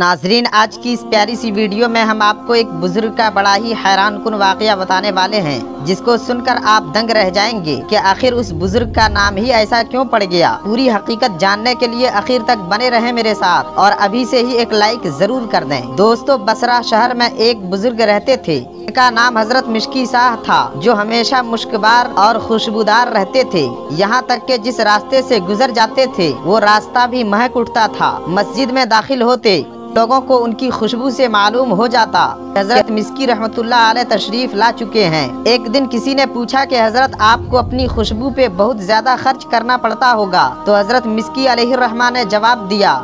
नाजरीन, आज की इस प्यारी सी वीडियो में हम आपको एक बुजुर्ग का बड़ा ही हैरान कुन वाकया बताने वाले हैं, जिसको सुनकर आप दंग रह जाएंगे कि आखिर उस बुजुर्ग का नाम ही ऐसा क्यों पड़ गया। पूरी हकीकत जानने के लिए आखिर तक बने रहें मेरे साथ और अभी से ही एक लाइक जरूर कर दें। दोस्तों, बसरा शहर में एक बुजुर्ग रहते थे। इनका नाम हजरत मिश्की शाह था, जो हमेशा मुश्कबार और खुशबूदार रहते थे। यहाँ तक कि जिस रास्ते से गुजर जाते थे वो रास्ता भी महक उठता था। मस्जिद में दाखिल होते लोगों को उनकी खुशबू से मालूम हो जाता हजरत मिश्की रहमतुल्लाह अलैह तशरीफ ला चुके हैं। एक दिन किसी ने पूछा कि हजरत, आपको अपनी खुशबू पे बहुत ज्यादा खर्च करना पड़ता होगा। तो हजरत मिश्की अलैहिर्रहमान ने जवाब दिया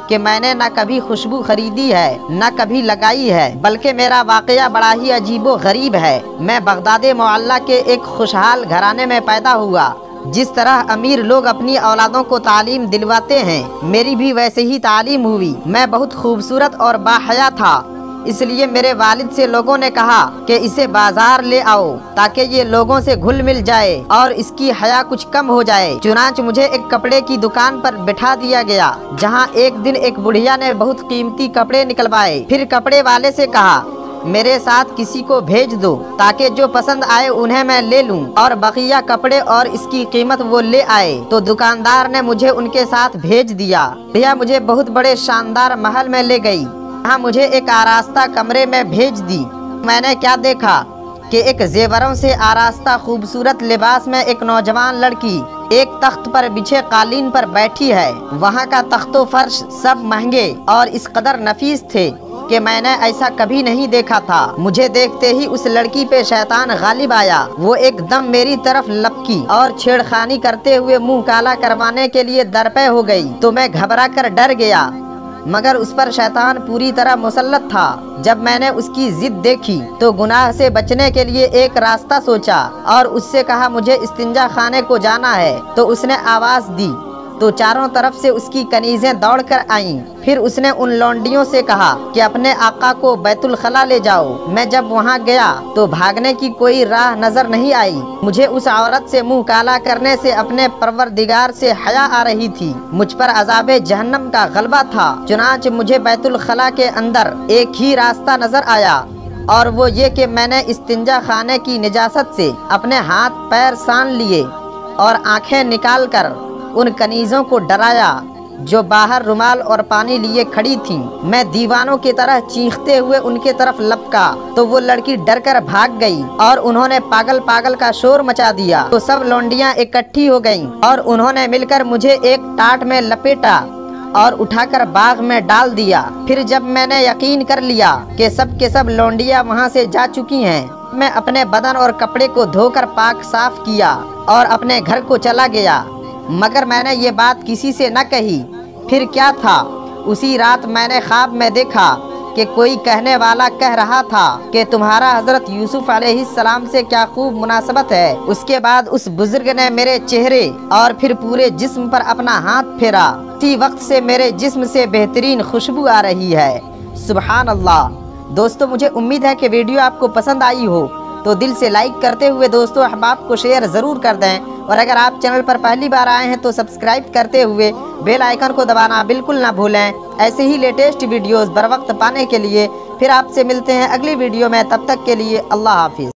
कि मैंने न कभी खुशबू खरीदी है न कभी लगाई है, बल्कि मेरा वाकया बड़ा ही अजीबो गरीब है। मैं बगदाद मोहल्ला के एक खुशहाल घराने में पैदा हुआ। जिस तरह अमीर लोग अपनी औलादों को तालीम दिलवाते हैं, मेरी भी वैसे ही तालीम हुई। मैं बहुत खूबसूरत और बाहया था, इसलिए मेरे वालिद से लोगों ने कहा कि इसे बाजार ले आओ ताकि ये लोगों से घुल मिल जाए और इसकी हया कुछ कम हो जाए। चुनांच मुझे एक कपड़े की दुकान पर बिठा दिया गया, जहाँ एक दिन एक बुढ़िया ने बहुत कीमती कपड़े निकलवाए। फिर कपड़े वाले से कहा, मेरे साथ किसी को भेज दो ताकि जो पसंद आए उन्हें मैं ले लूं और बकिया कपड़े और इसकी कीमत वो ले आए। तो दुकानदार ने मुझे उनके साथ भेज दिया। भैया मुझे बहुत बड़े शानदार महल में ले गई, जहाँ मुझे एक आरास्ता कमरे में भेज दी। मैंने क्या देखा कि एक जेवरों से आरास्ता खूबसूरत लिबास में एक नौजवान लड़की एक तख्त पर बिछे कालीन पर बैठी है। वहाँ का तख्तो फर्श सब महंगे और इस कदर नफीस थे कि मैंने ऐसा कभी नहीं देखा था। मुझे देखते ही उस लड़की पे शैतान गालिब आया। वो एकदम मेरी तरफ लपकी और छेड़खानी करते हुए मुंह काला करवाने के लिए दरपे हो गई। तो मैं घबरा कर डर गया, मगर उस पर शैतान पूरी तरह मुसल्लत था। जब मैंने उसकी जिद देखी तो गुनाह से बचने के लिए एक रास्ता सोचा और उससे कहा, मुझे इस्तिंजा खाने को जाना है। तो उसने आवाज़ दी तो चारों तरफ से उसकी कनीजें दौड़कर आईं। फिर उसने उन लौंडियों से कहा कि अपने आका को बैतुल खला ले जाओ। मैं जब वहां गया तो भागने की कोई राह नजर नहीं आई। मुझे उस औरत से मुंह काला करने से अपने परवरदिगार से हया आ रही थी। मुझ पर अज़ाबे जहन्नम का गलबा था। चुनांच मुझे बैतुल खला के अंदर एक ही रास्ता नजर आया और वो ये कि मैंने इस्तिंजा खाने की निजासत से अपने हाथ पैर सान लिए और आंखें निकाल कर उन कनीजों को डराया जो बाहर रुमाल और पानी लिए खड़ी थीं। मैं दीवानों की तरह चीखते हुए उनके तरफ लपका तो वो लड़की डर कर भाग गई और उन्होंने पागल पागल का शोर मचा दिया। तो सब लौंडियां इकट्ठी हो गईं और उन्होंने मिलकर मुझे एक टाट में लपेटा और उठाकर बाग में डाल दिया। फिर जब मैंने यकीन कर लिया कि सब के सब लौंडियां वहां से जा चुकी हैं, मैं अपने बदन और कपड़े को धोकर पाक साफ किया और अपने घर को चला गया। मगर मैंने ये बात किसी से न कही। फिर क्या था, उसी रात मैंने ख्वाब में देखा कि कोई कहने वाला कह रहा था कि तुम्हारा हजरत यूसुफ अलैहिस्सलाम से क्या खूब मुनासबत है। उसके बाद उस बुजुर्ग ने मेरे चेहरे और फिर पूरे जिस्म पर अपना हाथ फेरा। उसी वक्त से मेरे जिस्म से बेहतरीन खुशबू आ रही है। सुबहान अल्लाह। दोस्तों, मुझे उम्मीद है कि वीडियो आपको पसंद आई हो, तो दिल से लाइक करते हुए दोस्तों अहबाब को शेयर ज़रूर कर दें। और अगर आप चैनल पर पहली बार आए हैं तो सब्सक्राइब करते हुए बेल आइकन को दबाना बिल्कुल ना भूलें। ऐसे ही लेटेस्ट वीडियोस बर वक्त पाने के लिए फिर आपसे मिलते हैं अगली वीडियो में। तब तक के लिए अल्लाह हाफिज़।